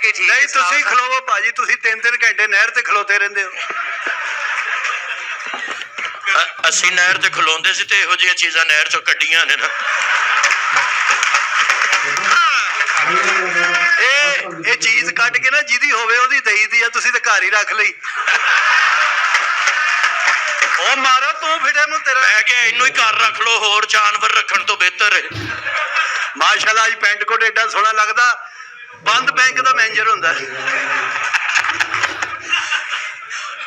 ਕੇ ਠੀਕ ਨਹੀਂ ਤੁਸੀਂ ਖਲੋਵੋ ਭਾਜੀ, ਤੁਸੀਂ 3-3 ਘੰਟੇ ਨਹਿਰ ਤੇ ਖਲੋਤੇ ਰਹਿੰਦੇ ਹੋ। ਅਸੀਂ ਨਹਿਰ ਤੇ ਖਲੋਂਦੇ ਸੀ ਤੇ ਇਹੋ ਜਿਹੀਆਂ ਚੀਜ਼ਾਂ ਨਹਿਰ ਚੋਂ ਕੱਢੀਆਂ ਨੇ ਨਾ। ਇਹ ਚੀਜ਼ ਕੱਢ ਕੇ ਨਾ ਜਿਹਦੀ ਹੋਵੇ ਉਹਦੀ ਦਈ ਦੀ ਆ, ਤੁਸੀਂ ਤਾਂ ਘਰ ਹੀ ਰੱਖ ਲਈ। ਉਹ ਮਾਰੋ ਤੂੰ ਫਿਟੇ ਨੂੰ ਤੇਰਾ। ਮੈਂ ਕਿਹਾ ਇਹਨੂੰ ਹੀ ਘਰ ਰੱਖ ਲੋ, ਹੋਰ ਜਾਨਵਰ ਰੱਖਣ ਤੋਂ ਬਿਹਤਰ ਹੈ। ਮਾਸ਼ਾਅੱਲਾ ਅੱਜ ਪੈਂਟ ਕੋਟ ਏਡਾ ਸੋਹਣਾ ਲੱਗਦਾ, ਬੰਦ ਬੈਂਕ ਦਾ ਮੈਨੇਜਰ ਹੁੰਦਾ।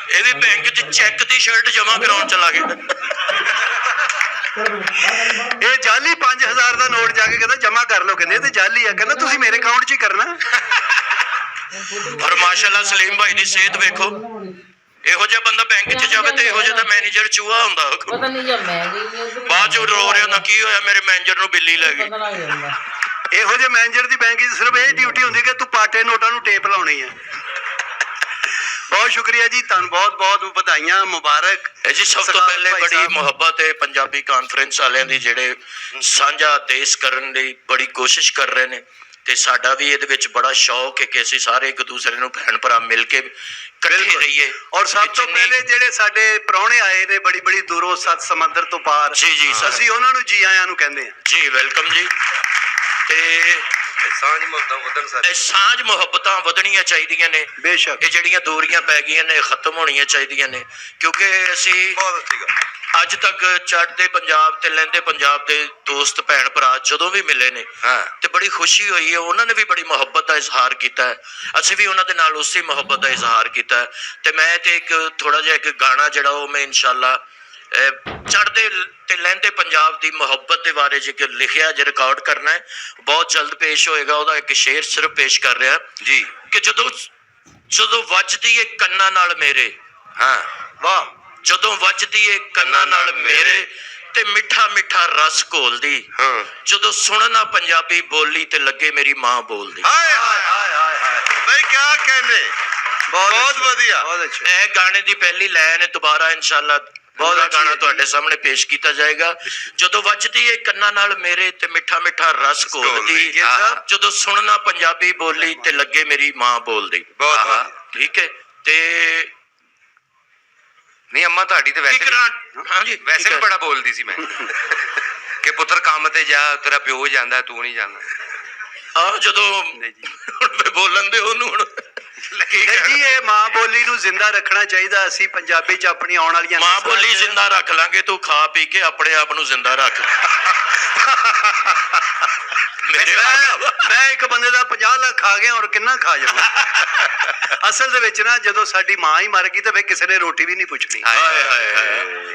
ਇਹ ਵੀ ਬੈਂਕ 'ਚ ਚੈੱਕ ਦੀ ਸ਼ਰਟ ਜਮਾ ਕਰਾਉਣ ਚਲਾ ਗਿਆ। ਇਹ ਜਾਲੀ 5000 ਦਾ ਨੋਟ ਜਾ ਕੇ ਕਹਿੰਦਾ ਜਮਾ ਕਰ ਲਓ, ਕਹਿੰਦੇ ਇਹ ਤੇ ਜਾਲੀ ਆ। ਕਹਿੰਦਾ ਤੁਸੀਂ ਮੇਰੇ ਅਕਾਊਂਟ 'ਚ ਹੀ ਕਰਨਾ। ਔਰ ਮਾਸ਼ਾਅੱਲਾ ਸਲੀਮ ਭਾਈ ਦੀ ਸਿਹਤ ਵੇਖੋ, ਇਹੋ ਜਿਹਾ ਬੰਦਾ ਬੈਂਕ 'ਚ ਜਾਵੇ ਤੇ ਇਹੋ ਜਿਹਾ ਦਾ ਮੈਨੇਜਰ ਚੂਹਾ ਹੁੰਦਾ। ਪਤਾ ਨਹੀਂ ਜਾਂ ਮੈਂ ਗਈ ਬਾਅਦ 'ਚ ਰੋ ਰਿਹਾ ਹੁੰਦਾ ਕੀ ਹੋਇਆ, ਮੇਰੇ ਮੈਨੇਜਰ ਨੂੰ ਬਿੱਲੀ ਲੱਗ ਗਈ। ਇਹੋ ਜਿਹੇ ਮੈਨੇਜਰ ਦੀ ਬੈਂਕ 'ਚ ਸਿਰਫ ਇਹ ਡਿਊਟੀ ਹੁੰਦੀ ਕਿ ਤੂੰ ਪਾਟੇ ਨੋਟਾਂ ਨੂੰ ਟੇਪ ਲਾਉਣੀ ਹੈ। ਬਹੁਤ ਸ਼ੁਕਰੀਆ ਜੀ, ਤੁਹਾਨੂੰ ਬਹੁਤ ਬਹੁਤ ਵਧਾਈਆਂ, ਮੁਬਾਰਕ ਜੀ। ਸਭ ਤੋਂ ਪਹਿਲੇ ਬੜੀ ਮੁਹੱਬਤ ਹੈ ਪੰਜਾਬੀ ਕਾਨਫਰੰਸ ਵਾਲਿਆਂ ਦੀ, ਜਿਹੜੇ ਸਾਂਝਾ ਦੇਸ਼ ਕਰਨ ਲਈ ਬੜੀ ਕੋਸ਼ਿਸ਼ ਕਰ ਰਹੇ ਨੇ, ਤੇ ਸਾਡਾ ਵੀ ਇਹਦੇ ਵਿੱਚ ਬੜਾ ਸ਼ੌਕ ਹੈ ਕਿ ਅਸੀਂ ਸਾਰੇ ਇੱਕ ਦੂਸਰੇ ਨੂੰ ਭੈਣ ਭਰਾ ਮਿਲ ਕੇ ਇਕੱਠੇ ਰਹੀਏ। ਔਰ ਸਭ ਤੋਂ ਪਹਿਲੇ ਜਿਹੜੇ ਸਾਡੇ ਪ੍ਰਾਹੁਣੇ ਆਏ ਨੇ ਬੜੀ ਬੜੀ ਦੂਰੋਂ, 7 ਸਮੁੰਦਰ ਤੋਂ ਪਾਰ, ਜੀ ਸਰ, ਅਸੀਂ ਉਹਨਾਂ ਨੂੰ ਜੀ ਆਇਆਂ ਨੂੰ ਕਹਿੰਦੇ ਹਾਂ ਜੀ, ਵੈਲਕਮ ਜੀ। ਤੇ ਸਾਂਝ ਮੁਹੱਬਤਾਂ ਵਧਣੀਆਂ ਚਾਹੀਦੀਆਂ ਨੇ ਬੇਸ਼ੱਕ। ਇਹ ਜਿਹੜੀਆਂ ਦੂਰੀਆਂ ਪੈ ਗਈਆਂ ਨੇ ਖਤਮ ਹੋਣੀਆਂ ਚਾਹੀਦੀਆਂ ਨੇ, ਕਿਉਂਕਿ ਅਸੀਂ ਅੱਜ ਤੱਕ ਚੜ੍ਹਦੇ ਪੰਜਾਬ ਤੇ ਲਹਿੰਦੇ ਪੰਜਾਬ ਦੇ ਦੋਸਤ ਭੈਣ ਭਰਾ ਜਦੋਂ ਵੀ ਮਿਲੇ ਨੇ ਤੇ ਬੜੀ ਖੁਸ਼ੀ ਹੋਈ ਹੈ। ਉਹਨਾਂ ਨੇ ਵੀ ਬੜੀ ਮੁਹੱਬਤ ਦਾ ਇਜ਼ਹਾਰ ਕੀਤਾ ਹੈ, ਅਸੀਂ ਵੀ ਉਹਨਾਂ ਦੇ ਨਾਲ ਉਸੇ ਮੁਹੱਬਤ ਦਾ ਇਜ਼ਹਾਰ ਕੀਤਾ ਹੈ। ਤੇ ਮੈਂ ਤੇ ਇੱਕ ਥੋੜਾ ਜਿਹਾ ਇੱਕ ਗਾਣਾ ਜਿਹੜਾ ਉਹ ਮੈਂ ਇਨਸ਼ਾਅੱਲਾ ਚੜ੍ਹਦੇ ਤੇ ਲਹਿੰਦੇ ਪੰਜਾਬ ਦੀ ਮੁਹੱਬਤ ਦੇ ਬਾਰੇ ਜੇ ਲਿਖਿਆ, ਜੇ ਰਿਕਾਰਡ ਕਰਨਾ ਹੈ, ਬਹੁਤ ਜਲਦ ਪੇਸ਼ ਹੋਏਗਾ। ਉਹਦਾ ਇੱਕ ਸ਼ੇਰ ਸਿਰਫ ਪੇਸ਼ ਕਰ ਰਿਹਾ ਜੀ ਕਿ ਜਦੋਂ ਵੱਜਦੀ ਏ ਕੰਨਾਂ ਨਾਲ ਮੇਰੇ, ਵਾਹ, ਜਦੋਂ ਵੱਜਦੀ ਏ ਕੰਨਾਂ ਨਾਲ ਮੇਰੇ ਤੇ ਮਿੱਠਾ ਮਿੱਠਾ ਰਸ ਘੋਲਦੀ, ਜਦੋਂ ਸੁਣਨਾ ਪੰਜਾਬੀ ਬੋਲੀ ਤੇ ਲੱਗੇ ਮੇਰੀ ਮਾਂ ਬੋਲਦੀ। ਹਾਏ ਹਾਏ ਹਾਏ ਹਾਏ ਹਾਏ ਬਈ ਕਿਆ ਕਹਿੰਦੇ, ਬਹੁਤ ਵਧੀਆ, ਬਹੁਤ ਅੱਛਾ। ਇਹ ਗਾਣੇ ਦੀ ਪਹਿਲੀ ਲਾਈਨ ਹੈ, ਦੁਬਾਰਾ ਇਨਸ਼ਾਅੱਲਾ ਬਹੁਤ ਗਾਣਾ ਤੁਹਾਡੇ ਸਾਹਮਣੇ ਪੇਸ਼ ਕੀਤਾ ਜਾਏਗਾ। ਜਦੋਂ ਵੱਜਦੀ ਏ ਕੰਨਾਂ ਨਾਲ ਮੇਰੇ ਤੇ ਮਿੱਠਾ ਮਿੱਠਾ ਰਸ ਘੋਲਦੀ, ਜਦੋਂ ਸੁਣਨਾ ਪੰਜਾਬੀ ਬੋਲੀ ਤੇ ਲੱਗੇ ਮੇਰੀ ਮਾਂ ਬੋਲਦੀ। ਠੀਕ ਹੈ। ਤੇ ਨਹੀਂ ਅੰਮਾ ਤੁਹਾਡੀ ਤੇ ਵੈਸੇ ਹਾਂਜੀ ਵੈਸੇ ਵੀ ਬੜਾ ਬੋਲਦੀ ਸੀ ਮੈਂ ਕਿ ਪੁੱਤਰ ਕੰਮ ਤੇ ਜਾ, ਤੇਰਾ ਪਿਓ ਜਾਂਦਾ ਤੂੰ ਨਹੀਂ ਜਾਂਦਾ। ਜਦੋਂ ਹੁਣ ਬੋਲਣ ਦੇ ਉਹਨੂੰ ਹੁਣ ਜੀ ਇਹ ਮਾਂ ਬੋਲੀ ਨੂੰ ਜ਼ਿੰਦਾ ਰੱਖਣਾ ਚਾਹੀਦਾ। ਅਸੀਂ ਪੰਜਾਬੀ 'ਚ ਆਪਣੀ ਆਉਣ ਵਾਲੀਆਂ ਮਾਂ ਬੋਲੀ ਜ਼ਿੰਦਾ ਰੱਖ ਲਾਂਗੇ, ਤੂੰ ਖਾ ਪੀ ਕੇ ਆਪਣੇ ਆਪ ਨੂੰ ਜ਼ਿੰਦਾ ਰੱਖ। ਮੈਂ ਇੱਕ ਬੰਦੇ ਦਾ 50 ਲੱਖ ਖਾ ਗਿਆ, ਔਰ ਕਿੰਨਾ ਖਾ ਜਾਵਾਂ। ਅਸਲ ਦੇ ਵਿੱਚ ਨਾ ਜਦੋਂ ਸਾਡੀ ਮਾਂ ਹੀ ਮਰ ਗਈ ਤਾਂ ਫਿਰ ਕਿਸੇ ਨੇ ਰੋਟੀ ਵੀ ਨਹੀਂ ਪੁੱਛਣੀ।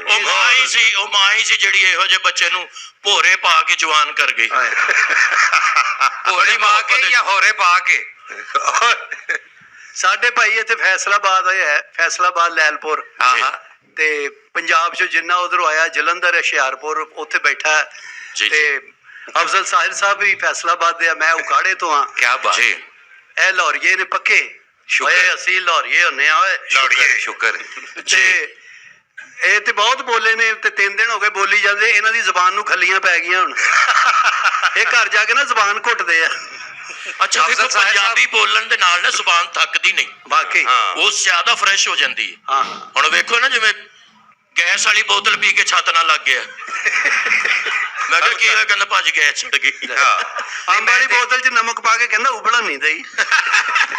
ਉਹ ਮਾਂ ਹੀ ਸੀ ਜਿਹੜੀ ਇਹੋ ਜਿਹੇ ਬੱਚੇ ਨੂੰ ਭੋਰੇ ਪਾ ਕੇ ਜਵਾਨ ਕਰ ਗਈ। ਭੋਰੇ ਪਾ ਕੇ ਜਾਂ ਹੋਰੇ ਪਾ ਕੇ। ਸਾਡੇ ਭਾਈ ਇੱਥੇ ਫੈਸਲਾਬਾਦ ਹੈ, ਫੈਸਲਾਬਾਦ ਲੈਲਪੁਰ, ਤੇ ਪੰਜਾਬ 'ਚ ਜਿੰਨਾ ਉਧਰੋਂ ਆਇਆ, ਜਲੰਧਰ, ਹੁਸ਼ਿਆਰਪੁਰ, ਉੱਥੇ ਬੈਠਾ ਤੇ ਅਫਜ਼ਲ ਸਾਹਿਲ ਸਾਹਿਬ ਵੀ ਫੈਸਲਾਬਾਦ ਦੇ ਆ, ਮੈਂ ਉਕਾੜੇ ਤੋਂ ਆ। ਕਿਆ ਬਾਤ। ਇਹ ਲਾਹੌਰੀਏ ਨੇ ਪੱਕੇ, ਅਸੀਂ ਲਾਹੌਰੀਏ ਹੁੰਨੇ ਆ। ਓਏ ਲਾਹੌਰੀਏ ਸ਼ੁਕਰ। ਤੇ ਇਹ ਤੇ ਬਹੁਤ ਬੋਲੇ ਨੇ ਤੇ 3 ਦਿਨ ਹੋ ਗਏ ਬੋਲੀ ਜਾਂਦੇ, ਇਹਨਾਂ ਦੀ ਜ਼ਬਾਨ ਨੂੰ ਖੱਲੀਆਂ ਪੈ ਗਈਆਂ ਹੁਣ। ਇਹ ਘਰ ਜਾ ਕੇ ਨਾ ਜ਼ਬਾਨ ਘੁੱਟਦੇ ਆ। ਅੱਛਾ ਦੇਖੋ, ਪੰਜਾਬੀ ਬੋਲਣ ਦੇ ਨਾਲ ਨਾ ਜ਼ੁਬਾਨ ਥੱਕਦੀ ਨਹੀਂ, ਵਾਕਈ ਉਹ ਜ਼ਿਆਦਾ ਫਰੈਸ਼ ਹੋ ਜਾਂਦੀ ਹੈ। ਹੁਣ ਵੇਖੋ ਨਾ, ਜਿਵੇਂ ਗੈਸ ਵਾਲੀ ਬੋਤਲ ਪੀ ਕੇ ਛੱਤ ਨਾਲ ਲੱਗ ਗਿਆ। ਮੈਂ ਕਿਹਾ ਕੀ ਹੋਇਆ, ਕਹਿੰਦਾ ਭੱਜ ਗੈਸ ਛੱਡ ਗਈ। ਅੰਬ ਵਾਲੀ ਬੋਤਲ 'ਚ ਨਮਕ ਪਾ ਕੇ ਕਹਿੰਦਾ ਉਬਲਣ ਨਹੀਂ ਦਈ।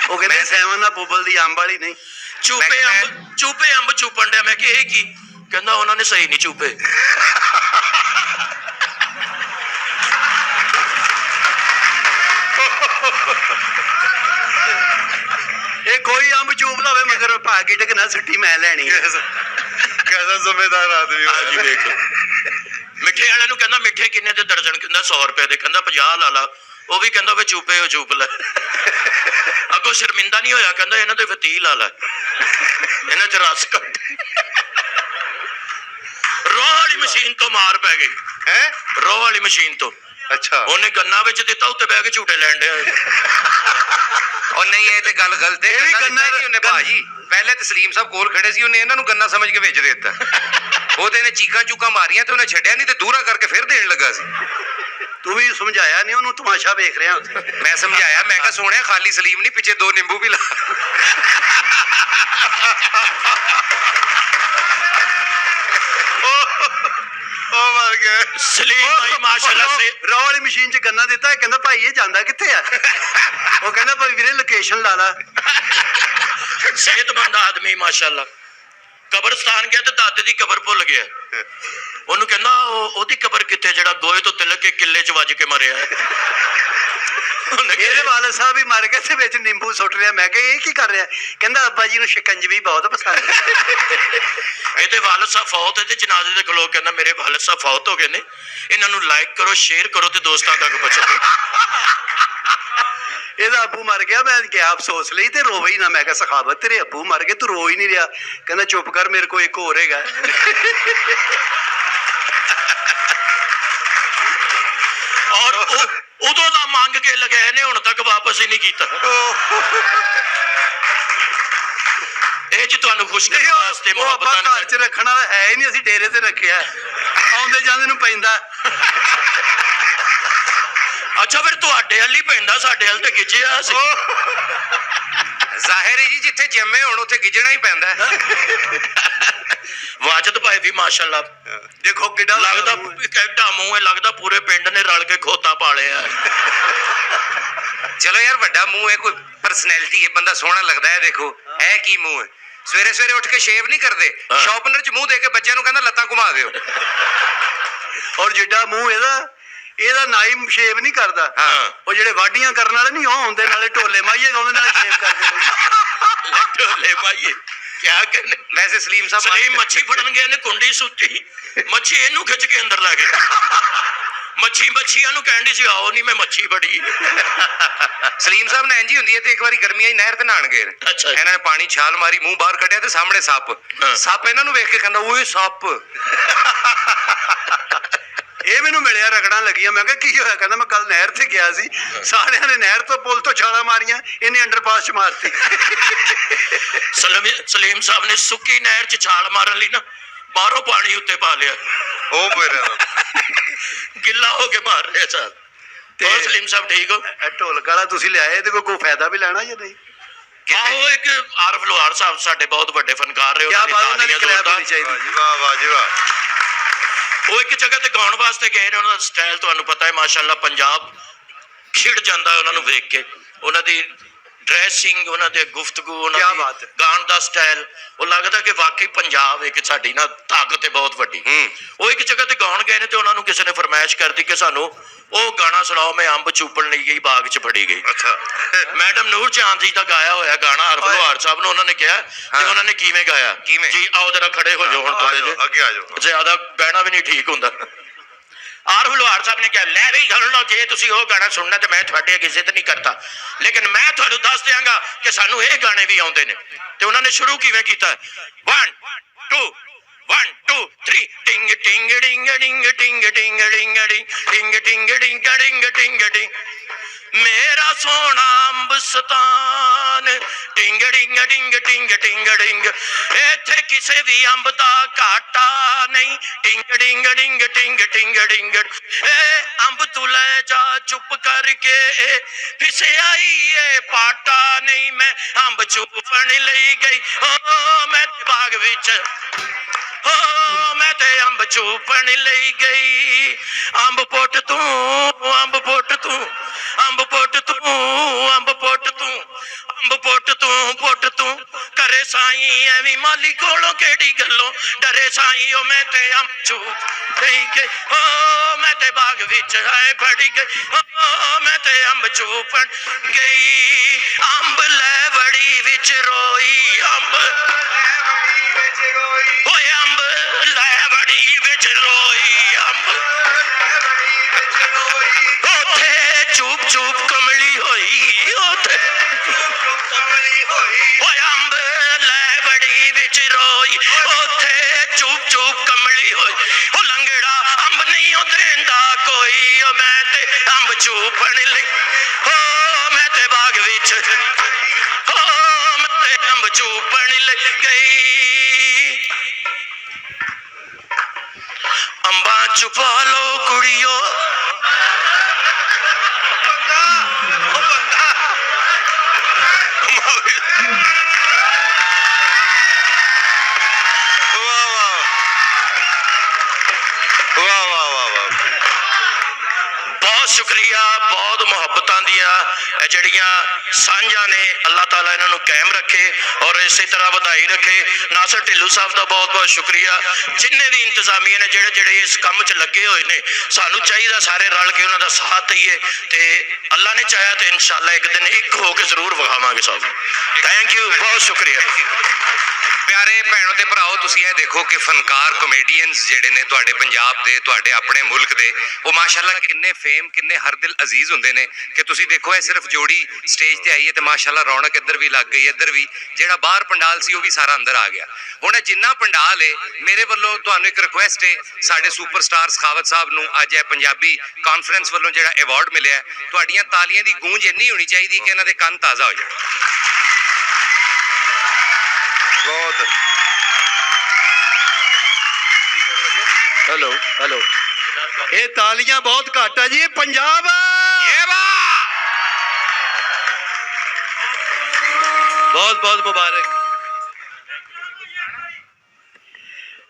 ਉਹ ਕਹਿੰਦੇ ਸੈਵਨ ਨਾ ਬੁਬਲਦੀ, ਅੰਬ ਵਾਲੀ ਨਹੀਂ। ਚੂਪੇ ਅੰਬ ਚੂਪਣ ਡਿਆ। ਮੈਂ ਕਿਹਾ ਇਹ ਕੀ? ਕਹਿੰਦਾ ਉਹਨਾਂ ਨੇ ਸਹੀ ਨਹੀਂ ਚੂਪੇ। ਇਹ ਕੋਈ ਅੰਬ ਚੂਪਦਾ ਹੋਵੇ ਮਗਰ ਭਾਗੀ ਟਕਣਾ ਸਿੱਟੀ ਮੈਂ ਲੈਣੀ। ਕਿਹਦਾ ਜ਼ਿੰਮੇਦਾਰ ਆਦਮੀ। ਹਾਂਜੀ ਵੇਖ, ਮਿੱਠੇ ਵਾਲੇ ਨੂੰ ਕਹਿੰਦਾ ਮਿੱਠੇ ਕਿੰਨੇ ਦੇ ਦਰਜਨ? ਕਹਿੰਦਾ 100 ਰੁਪਏ ਦੇ। ਕਹਿੰਦਾ 50 ਲਾ ਲਾ। ਉਹ ਵੀ ਕਹਿੰਦਾ ਵੇ ਚੂਪੇ ਹੋ ਚੂਪ ਲੈ। ਅੱਗੋਂ ਸ਼ਰਮਿੰਦਾ ਨਹੀਂ ਹੋਇਆ, ਕਹਿੰਦਾ ਇਹਨਾਂ ਦੇ 30 ਲਾ ਲੈ, ਇਹਨਾਂ 'ਚ ਰਸ ਕੱਟ। ਰੋਹ ਵਾਲੀ ਮਸ਼ੀਨ ਤੋਂ ਮਾਰ ਪੈ ਗਈ। ਰੋਹ ਵਾਲੀ ਮਸ਼ੀਨ ਤੋਂ। ਅੱਛਾ। ਉਹਨੇ ਗੰਨਾ ਵਿੱਚ ਦਿੱਤਾ, ਉੱਤੇ ਬਹਿ ਕੇ ਝੂਟੇ ਲੈਣ ਡਿਆ। ਉਹ ਨਹੀਂ, ਇਹ ਤੇ ਗੱਲ ਗਲਤ ਹੈ। ਇਹ ਵੀ ਗੰਨਾ ਉਹਨੇ ਭਾਜੀ ਪਹਿਲੇ ਤੇ ਸਲੀਮ ਸਾਹਿਬ ਕੋਲ ਖੜੇ ਸੀ, ਉਹਨੇ ਇਹਨਾਂ ਨੂੰ ਗੰਨਾ ਸਮਝ ਕੇ ਵੇਚ ਦੇ ਦਿੱਤਾ। ਉਹਦੇ ਨੇ ਚੀਕਾਂ ਚੂਕਾਂ ਮਾਰੀਆਂ ਤੇ ਉਹਨੇ ਛੱਡਿਆ ਨਹੀਂ ਤੇ ਦੂਰਾ ਕਰਕੇ ਫਿਰ ਦੇਣ ਲੱਗਾ ਸੀ। ਤੂੰ ਵੀ ਸਮਝਾਇਆ ਨਹੀਂ ਉਹਨੂੰ, ਤਮਾਸ਼ਾ ਵੇਖ ਰਿਹਾ ਉੱਥੇ। ਮੈਂ ਸਮਝਾਇਆ, ਮੈਂ ਕਿਹਾ ਸੋਹਣਿਆ ਖਾਲੀ ਸਲੀਮ ਨਹੀਂ, ਪਿੱਛੇ 2 ਨਿੰਬੂ ਵੀ ਲਾ। ਉਹ ਮਰ ਗਿਆ ਸਲੀਮ ਭਾਈ ਮਾਸ਼ਾਅੱਲਾ ਸੇ ਰੋ ਵਾਲੀ ਮਸ਼ੀਨ 'ਚ ਗੰਨਾ ਦਿੱਤਾ, ਇਹ ਕਹਿੰਦਾ ਭਾਈ ਇਹ ਜਾਂਦਾ ਕਿੱਥੇ ਆ? ਉਹ ਕਹਿੰਦਾ ਭਾਈ ਵੀਰੇ ਲੋਕੇਸ਼ਨ ਲਾ ਲਾ। ਸਿਹਤਮੰਦ ਆਦਮੀ ਮਾਸ਼ਾਅੱਲਾ। ਕਬਰਸਤਾਨ ਗਿਆ ਤੇ ਦਾਦੇ ਦੀ ਕਬਰ ਭੁੱਲ ਗਿਆ। ਉਹਨੂੰ ਕਹਿੰਦਾ ਉਹਦੀ ਕਬਰ ਕਿੱਥੇ ਜਿਹੜਾ ਗੋਹੇ ਤੋਂ ਤਿਲਕ ਕੇ ਕਿੱਲੇ 'ਚ ਵੱਜ ਕੇ ਮਰਿਆ ਹੈ? ਇਹਦੇ ਵਾਲਦ ਸਾਹਿਬ ਵੀ ਮਰ ਗਏ ਤੇ ਵਿੱਚ ਨਿੰਬੂ ਸੁੱਟ ਰਿਹਾ। ਮੈਂ ਕਿਹਾ ਇਹ ਕੀ ਕਰ ਰਿਹਾ? ਕਹਿੰਦਾ ਅੱਬਾ ਜੀ ਨੂੰ ਸ਼ਿਕੰਜਵੀ ਬਹੁਤ ਪਸੰਦ। ਇਹਦੇ ਵਾਲਦ ਸਾਹਿਬ ਫੌਤ ਹੈ ਤੇ ਜਨਾਜ਼ੇ ਦੇ ਲੋਕ ਕਹਿੰਦਾ ਮੇਰੇ ਵਾਲਦ ਸਾਹਿਬ ਫੌਤ ਹੋ ਗਏ ਨੇ, ਇਹਨਾਂ ਨੂੰ ਲਾਈਕ ਕਰੋ, ਸ਼ੇਅਰ ਕਰੋ ਤੇ ਦੋਸਤਾਂ ਤੱਕ ਪਹੁੰਚਾਓ। ਇਹਦਾ ਅੱਬੂ ਮਰ ਗਿਆ। ਮੈਂ ਗਿਆ ਅਫਸੋਸ ਲਈ ਤੇ ਰੋਵੇ ਹੀ ਨਾ। ਮੈਂ ਕਿਹਾ ਸਖਾਵਤ ਤੇਰੇ ਅੱਬੂ ਮਰ ਗਏ, ਤੂੰ ਰੋ ਹੀ ਨਹੀਂ ਰਿਹਾ। ਕਹਿੰਦਾ ਚੁੱਪ ਕਰ, ਮੇਰੇ ਕੋਲ ਇੱਕ ਹੋਰ ਹੈਗਾ। ਔਰ ਉਦੋਂ ਦਾ ਮੰਗ ਕੇ ਲਗਾਏ ਨੇ, ਹੁਣ ਤੱਕ ਵਾਪਸ ਹੀ ਨਹੀਂ ਕੀਤਾ। ਇਹ ਚ ਤੁਹਾਨੂੰ ਖੁਸ਼ ਕਰਨ ਵਾਸਤੇ ਉਹ ਆਪਾਂ ਘਰ 'ਚ ਰੱਖਣ ਵਾਲਾ ਹੈ ਹੀ ਨਹੀਂ, ਅਸੀਂ ਡੇਰੇ ਤੇ ਰੱਖਿਆ। ਆਉਂਦੇ ਜਾਂਦੇ ਨੂੰ ਪੈਂਦਾ। ਅੱਛਾ ਫਿਰ ਤੁਹਾਡੇ ਵੱਲ ਹੀ ਪੈਂਦਾ, ਸਾਡੇ ਵੱਲ ਤੇ ਗਿੱਜਿਆ ਸੀ। ਜ਼ਾਹਿਰ ਹੈ ਜੀ, ਜਿੱਥੇ ਜੰਮੇ ਹੁਣ ਉੱਥੇ ਗਿੱਜਣਾ ਹੀ ਪੈਂਦਾ। ਵਾਜਦ ਭਾਈ ਵੀ ਮਾਸ਼ਾਅੱਲਾ ਦੇਖੋ ਕਿੱਡਾ ਲੱਗਦਾ, ਕਿੱਡਾ ਮੂੰਹ ਹੈ, ਲੱਗਦਾ ਪੂਰੇ ਪਿੰਡ ਨੇ ਰਲ ਕੇ ਖੋਤਾ ਪਾਲਿਆ। ਚਲੋ ਯਾਰ, ਵੱਡਾ ਮੂੰਹ ਹੈ, ਕੋਈ ਪਰਸਨੈਲਿਟੀ ਹੈ, ਬੰਦਾ ਸੋਹਣਾ ਲੱਗਦਾ ਹੈ। ਦੇਖੋ ਇਹ ਕੀ ਮੂੰਹ ਹੈ, ਸਵੇਰੇ ਸਵੇਰੇ ਉੱਠ ਕੇ ਸ਼ੇਵ ਨਹੀਂ ਕਰਦੇ, ਸ਼ਾਰਪਨਰ 'ਚ ਮੂੰਹ ਦੇ ਕੇ ਬੱਚਿਆਂ ਨੂੰ ਕਹਿੰਦਾ ਲੱਤਾਂ ਘੁਮਾ ਦਿਓ। ਔਰ ਜਿੱਡਾ ਮੂੰਹ ਇਹਦਾ ਨਾਈ ਸ਼ੇਵ ਨਹੀਂ ਕਰਦਾ। ਉਹ ਜਿਹੜੇ ਵਾਢੀਆਂ ਕਰਨ ਵਾਲੇ ਨਹੀਂ, ਉਹ ਹੁੰਦੇ ਨਾਲੇ ਢੋਲੇ ਮਾਈਏ ਉਹਦੇ ਨਾਲ ਸ਼ੇਵ ਕਰਦੇ। ਢੋਲੇ ਮਾਈਏ ਕਿਆ ਕਹਿੰਦੇ? ਵੈਸੇ ਸਲੀਮ ਸਾਹਿਬ, ਸਲੀਮ ਮੱਛੀ ਫੜਨ ਗਏ ਨੇ, ਕੁੰਡੀ ਸੁੱਟੀ, ਮੱਛੀ ਇਹਨੂੰ ਖਿੱਚ ਕੇ ਅੰਦਰ ਲੈ ਗਏ। ਮੱਛੀਆਂ ਨੂੰ ਕਹਿੰਦੀ ਸੀ ਆਓ, ਨਹੀਂ ਮੈਂ ਮੱਛੀ ਫੜੀ। ਸਲੀਮ ਸਾਹਿਬ ਨੇ ਇੰਝ ਹੀ ਹੁੰਦੀ ਹੈ। ਤੇ ਇੱਕ ਵਾਰੀ ਗਰਮੀਆਂ 'ਚ ਨਹਿਰ ਤੇ ਨਹਾਣ ਗਏ। ਅੱਛਾ। ਇਹਨਾਂ ਨੇ ਪਾਣੀ ਛਾਲ ਮਾਰੀ, ਮੂੰਹ ਬਾਹਰ ਕੱਢਿਆ ਤੇ ਸਾਹਮਣੇ ਸੱਪ ਇਹਨਾਂ ਨੂੰ ਵੇਖ ਕੇ ਕਹਿੰਦਾ ਓਏ ਸੱਪ। ਇਹ ਮੈਨੂੰ ਮਿਲਿਆ, ਰਗੜਾਂ ਲੱਗੀਆਂ। ਮੈਂ ਕਿਹਾ ਕੀ ਹੋਇਆ? ਕਹਿੰਦਾ ਮੈਂ ਕੱਲ ਨਹਿਰ ਤੇ ਗਿਆ ਸੀ, ਸਾਰਿਆਂ ਨੇ ਨਹਿਰ ਤੋਂ ਪੁਲ ਤੋਂ ਛਾਲਾਂ ਮਾਰੀਆਂ, ਇਹਨੇ ਅੰਡਰਪਾਸ 'ਚ ਮਾਰਤੀ। ਸਲੀਮ ਸਾਹਿਬ ਨੇ ਸੁੱਕੀ ਨਹਿਰ 'ਚ ਛਾਲ ਮਾਰਨ ਲਈ ਨਾ ਬਾਹਰੋਂ ਪਾਣੀ ਉੱਤੇ ਪਾ ਲਿਆ। ਉਹ ਮੇਰਾ ਗਿੱਲਾ ਹੋ ਕੇ ਮਾਰ ਰਿਹਾ ਛਾਲ। ਤੇ ਸਲੀਮ ਸਾਹਿਬ ਠੀਕ ਹੋ? ਢੋਲਕ ਵਾਲਾ ਤੁਸੀਂ ਲਿਆਏ, ਇਹਦੇ ਕੋਈ ਫਾਇਦਾ ਵੀ ਲੈਣਾ ਜਾਂ ਨਹੀਂ? ਆਹੋ, ਇੱਕ ਆਰਫ ਲੋਹਾਰ ਸਾਹਿਬ ਸਾਡੇ ਬਹੁਤ ਵੱਡੇ ਫਨਕਾਰ ਰਹੇ, ਉਹਨਾਂ ਦੀ ਕਲੈਪ ਹੋਣੀ ਚਾਹੀਦੀ। ਵਾਹ ਵਾਹ ਜੀ ਵਾਹ। ਉਹ ਇੱਕ ਜਗ੍ਹਾ ਤੇ ਗਾਉਣ ਵਾਸਤੇ ਗਏ ਨੇ। ਉਹਨਾਂ ਦਾ ਸਟਾਈਲ ਤੁਹਾਨੂੰ ਪਤਾ ਹੈ ਮਾਸ਼ਾਅੱਲਾ, ਪੰਜਾਬ ਖਿੜ ਜਾਂਦਾ ਉਹਨਾਂ ਨੂੰ ਵੇਖ ਕੇ। ਉਹਨਾਂ ਦੀ ਡਰੈਸਿੰਗ, ਉਹਨਾਂ ਦੇ ਗੁਫ਼ਤਗੂ, ਉਹਨਾਂ ਦੀ ਗਾਣ ਦਾ ਸਟਾਈਲ, ਉਹ ਲੱਗਦਾ ਕਿ ਵਾਕਈ ਪੰਜਾਬ ਇੱਕ ਸਾਡੀ ਨਾ ਤਾਕਤ ਹੈ ਬਹੁਤ ਵੱਡੀ। ਉਹ ਇੱਕ ਜਗ੍ਹਾ ਤੇ ਗਾਉਣ ਗਏ ਨੇ ਤੇ ਉਹਨਾਂ ਨੂੰ ਕਿਸੇ ਨੇ ਫਰਮਾਇਸ਼ ਕਰਤੀ ਕਿ ਸਾਨੂੰ ਉਹ ਗਾਣਾ ਸੁਣਾਓ, ਮੈਂ ਅੰਬ ਚੂਪਣ ਲਈ ਗਈ, ਬਾਗ 'ਚ ਫੜੀ ਗਈ। ਅੱਛਾ। ਮੈਡਮ ਨੂਰ ਚਾਂਦ ਜੀ ਦਾ ਗਾਇਆ ਹੋਇਆ ਗਾਣਾ ਹਰਫ ਲੋਹਾਰ ਸਾਹਿਬ ਨੂੰ ਉਹਨਾਂ ਨੇ ਕਿਹਾ ਕਿ ਉਹਨਾਂ ਨੇ ਕਿਵੇਂ ਗਾਇਆ। ਕਿਵੇਂ? ਜੀ ਆਓ ਜਰਾ ਖੜੇ ਹੋ ਜਾਓ, ਹੁਣ ਥੋੜੇ ਜਿਹੇ ਅੱਗੇ ਆ ਜਾਓ। ਜ਼ਿਆਦਾ ਬਹਿਣਾ ਵੀ ਨਹੀਂ ਠੀਕ ਹੁੰਦਾ। ਆਰਫ ਲੋਹਾਰ ਸਾਹਿਬ ਨੇ ਕਿਹਾ ਲੈ ਵੀ ਸੁਣ ਲਓ, ਜੇ ਤੁਸੀਂ ਉਹ ਗਾਣਾ ਸੁਣਨਾ ਤੇ ਮੈਂ ਤੁਹਾਡੇ ਅੱਗੇ ਜ਼ਿੱਦ ਨਹੀਂ ਕਰਤਾ, ਲੇਕਿਨ ਮੈਂ ਤੁਹਾਨੂੰ ਦੱਸ ਦਿਆਂਗਾ ਕਿ ਸਾਨੂੰ ਇਹ ਗਾਣੇ ਵੀ ਆਉਂਦੇ ਨੇ। ਤੇ ਉਹਨਾਂ ਨੇ ਸ਼ੁਰੂ ਕਿਵੇਂ ਕੀਤਾ? 1 2 1 2 3 ਟਿੰਗ ਟਿੰਗ ਡਿੰਗ ਡਿੰਗ ਟਿੰਗ ਟਿੰਗ ਡਿੰਗ ਡਿੰਗ ਟਿੰਗ ਟਿੰਗ ਡਿੰਗ ਡਿੰਗ ਟਿੰਗ ਡਿੰਗ ਮੇਰਾ ਸੋਹਣਾ ਅੰਬਸਤਾਨ ਟਿੰਗ ਡਿੰਗ ਡਿੰਗ ਟਿੰਗ ਟਿੰਗ ਡਿੰਗ ਇੱਥੇ ਕਿਸੇ ਵੀ ਅੰਬ ਦਾ ਘਾਟਾ ਨਹੀਂ ਟਿੰਗ ਡਿੰਗ ਡਿੰਗ ਟਿੰਗ ਟਿੰਗ ਡਿੰਗ ਇਹ ਅੰਬ ਤੂੰ ਲੈ ਜਾ ਚੁੱਪ ਕਰਕੇ ਫਿਸਿਆਈ ਏ ਪਾਟਾ ਨਹੀਂ ਮੈਂ ਅੰਬ ਚੂਪਣ ਲਈ ਗਈ ਮੈਂ ਬਾਗ ਵਿੱਚ ਮੈਂ ਤੇ ਅੰਬ ਚੂਪਣ ਲਈ ਗਈ ਅੰਬ ਪੁੱਟ ਤੂੰ ਅੰਬ ਪੁੱਟ ਤੂੰ ਅੰਬ ਪੁੱਟ ਤੂੰ ਅੰਬ ਪੁੱਟ ਤੂੰ ਅੰਬ ਪੁੱਟ ਤੂੰ ਕਰੇ ਸਾਈਂ ਐਵੇਂ ਮਾਲੀ ਕੋਲੋਂ ਕਿਹੜੀ ਗੱਲੋਂ ਡਰੇ ਸਾਈਂ ਉਹ ਮੈਂ ਤੇ ਅੰਬ ਚੂਪ ਲਈ ਗਈ ਮੈਂ ਤੇ ਬਾਗ ਵਿੱਚ ਹੈ ਫੜੀ ਗਈ ਮੈਂ ਤੇ ਅੰਬ ਚੂਪਣ ਗਈ ਅੰਬ ਲੈ ਵੜੀ ਵਿੱਚ ਰੋਈ ਅੰਬ ਓਏ ਅੰਬ ਲੈ ਵੜੀ ਵਿੱਚ ਰੋਈ ਅੰਬ ਉੱਥੇ ਚੁੱਪ ਚੁੱਪ ਕਮਲੀ ਹੋਈ ਉੱਥੇ ਓਏ ਅੰਬ ਲੈ ਵੜੀ ਵਿੱਚ ਰੋਈ ਉੱਥੇ ਚੁੱਪ ਚੁੱਪ ਕਮਲੀ ਹੋਈ ਉਹ ਲੰਗੜਾ ਅੰਬ ਨਹੀਂ ਉਹ ਦੇਂਦਾ ਕੋਈ ਉਹ ਮੈਂ ਤੇ ਅੰਬ ਚੂਪਣ ਲਈ ਮੈਂ ਤੇ ਬਾਗ ਵਿੱਚ ਮੈਂ ਤੇ ਅੰਬ ਚੂਪਣ ਲਈ ਗਈ ਅੰਬਾਂ ਚੁਪਾ ਲੋ ਕੁੜੀਓ ਸ਼ੁਕਰੀਆ। ਬਹੁਤ ਮੁਹੱਬਤਾਂ ਦੀਆਂ ਇਹ ਜਿਹੜੀਆਂ ਸਾਂਝਾਂ ਨੇ, ਅੱਲਾਹ ਤਾਲਾ ਇਹਨਾਂ ਨੂੰ ਕਾਇਮ ਰੱਖੇ ਔਰ ਇਸੇ ਤਰ੍ਹਾਂ ਵਧਾਈ ਰੱਖੇ। ਨਾਸਰ ਢਿੱਲੋਂ ਸਾਹਿਬ ਦਾ ਬਹੁਤ ਬਹੁਤ ਸ਼ੁਕਰੀਆ। ਜਿੰਨੇ ਵੀ ਇੰਤਜ਼ਾਮੀਆਂ ਨੇ ਜਿਹੜੇ ਇਸ ਕੰਮ 'ਚ ਲੱਗੇ ਹੋਏ ਨੇ, ਸਾਨੂੰ ਚਾਹੀਦਾ ਸਾਰੇ ਰਲ ਕੇ ਉਹਨਾਂ ਦਾ ਸਾਥ ਦਈਏ ਤੇ ਅੱਲਾਹ ਨੇ ਚਾਹਿਆ ਤੇ ਇਨਸ਼ਾਅੱਲਾ ਇੱਕ ਦਿਨ ਇੱਕ ਹੋ ਕੇ ਜ਼ਰੂਰ ਵਿਖਾਵਾਂਗੇ ਸਭ। ਥੈਂਕ ਯੂ, ਬਹੁਤ ਸ਼ੁਕਰੀਆ। ਪਿਆਰੇ ਭੈਣੋ ਤੇ ਭਰਾਓ, ਤੁਸੀਂ ਇਹ ਦੇਖੋ ਕਿ ਫਨਕਾਰ ਕਮੇਡੀਅਨਸ ਜਿਹੜੇ ਨੇ ਤੁਹਾਡੇ ਪੰਜਾਬ ਦੇ, ਤੁਹਾਡੇ ਆਪਣੇ ਮੁਲਕ ਦੇ, ਉਹ ਮਾਸ਼ਾਅੱਲਾ ਕਿੰਨੇ ਫੇਮ, ਕਿੰਨੇ ਹਰ ਦਿਲ ਅਜ਼ੀਜ਼ ਹੁੰਦੇ ਨੇ ਕਿ ਤੁਸੀਂ ਦੇਖੋ ਇਹ ਸਿਰਫ ਜੋੜੀ ਸਟੇਜ ਤੇ ਆਈ ਹੈ ਤੇ ਮਾਸ਼ਾਅੱਲਾ ਰੌਣਕ ਇੱਧਰ ਵੀ ਲੱਗ ਗਈ, ਇੱਧਰ ਵੀ। ਜਿਹੜਾ ਬਾਹਰ ਪੰਡਾਲ ਸੀ ਉਹ ਵੀ ਸਾਰਾ ਅੰਦਰ ਆ ਗਿਆ। ਹੁਣ ਜਿੰਨਾ ਪੰਡਾਲ ਹੈ, ਮੇਰੇ ਵੱਲੋਂ ਤੁਹਾਨੂੰ ਇੱਕ ਰਿਕੁਐਸਟ ਹੈ ਸਾਡੇ ਸੁਪਰਸਟਾਰ ਸਖਾਵਤ ਸਾਹਿਬ ਨੂੰ ਅੱਜ ਇਹ ਪੰਜਾਬੀ ਕਾਨਫਰੰਸ ਵੱਲੋਂ ਜਿਹੜਾ ਅਵਾਰਡ ਮਿਲਿਆ, ਤੁਹਾਡੀਆਂ ਤਾਲੀਆਂ ਦੀ ਗੂੰਜ ਇੰਨੀ ਹੋਣੀ ਚਾਹੀਦੀ ਕਿ ਇਹਨਾਂ ਦੇ ਕੰਨ ਤਾਜ਼ਾ ਹੋ ਜਾਣ। ਬਹੁਤ ਹੈਲੋ ਹੈਲੋ, ਇਹ ਤਾਲੀਆਂ ਬਹੁਤ ਘੱਟ ਆ ਜੀ। ਇਹ ਪੰਜਾਬ ਬਹੁਤ ਬਹੁਤ ਮੁਬਾਰਕ।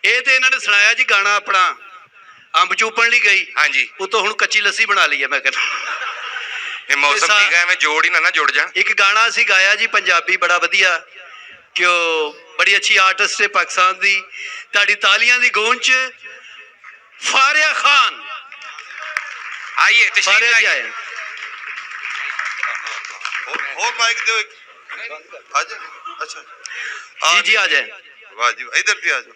ਇਹ ਤੇ ਇਹਨਾਂ ਨੇ ਸੁਣਾਇਆ ਜੀ ਗਾਣਾ ਆਪਣਾ ਅੰਬ ਚੂਪਣ ਲਈ ਗਈ। ਹਾਂਜੀ, ਉਤੋਂ ਹੁਣ ਕੱਚੀ ਲੱਸੀ ਬਣਾ ਲਈ ਹੈ। ਮੈਂ ਕਹਿੰਦਾ ਇਹ ਮੌਸਮ ਨਹੀਂ ਗਏ, ਮੈਂ ਜੋੜ ਹੀ ਨਾ ਜੁੜ ਜਾਣ। ਇੱਕ ਗਾਣਾ ਸੀ ਗਾਇਆ ਜੀ ਪੰਜਾਬੀ, ਬੜਾ ਵਧੀਆ, ਕਿ ਉਹ ਬੜੀ ਅੱਛੀ ਆਰਟਿਸਟ ਹੈ ਪਾਕਿਸਤਾਨ ਦੀ। ਤੁਹਾਡੀ ਤਾਲੀਆਂ ਦੀ ਗੂੰਜ 'ਚ ਫਾਰਿਆ ਖਾਨ ਆਈਏ ਤਸ਼ਰੀਫ ਫਾਰਿਆ ਜੀ ਲਾਈਏ। ਆਏ। ਹੋਰ ਮਾਈਕ ਦਿਓ ਇੱਕ। ਆ ਜਾ। ਅੱਛਾ ਜੀ ਜੀ ਆ ਜਾਏ। ਵਾਹ ਜੀ, ਇਧਰ ਵੀ ਆ ਜਾਓ।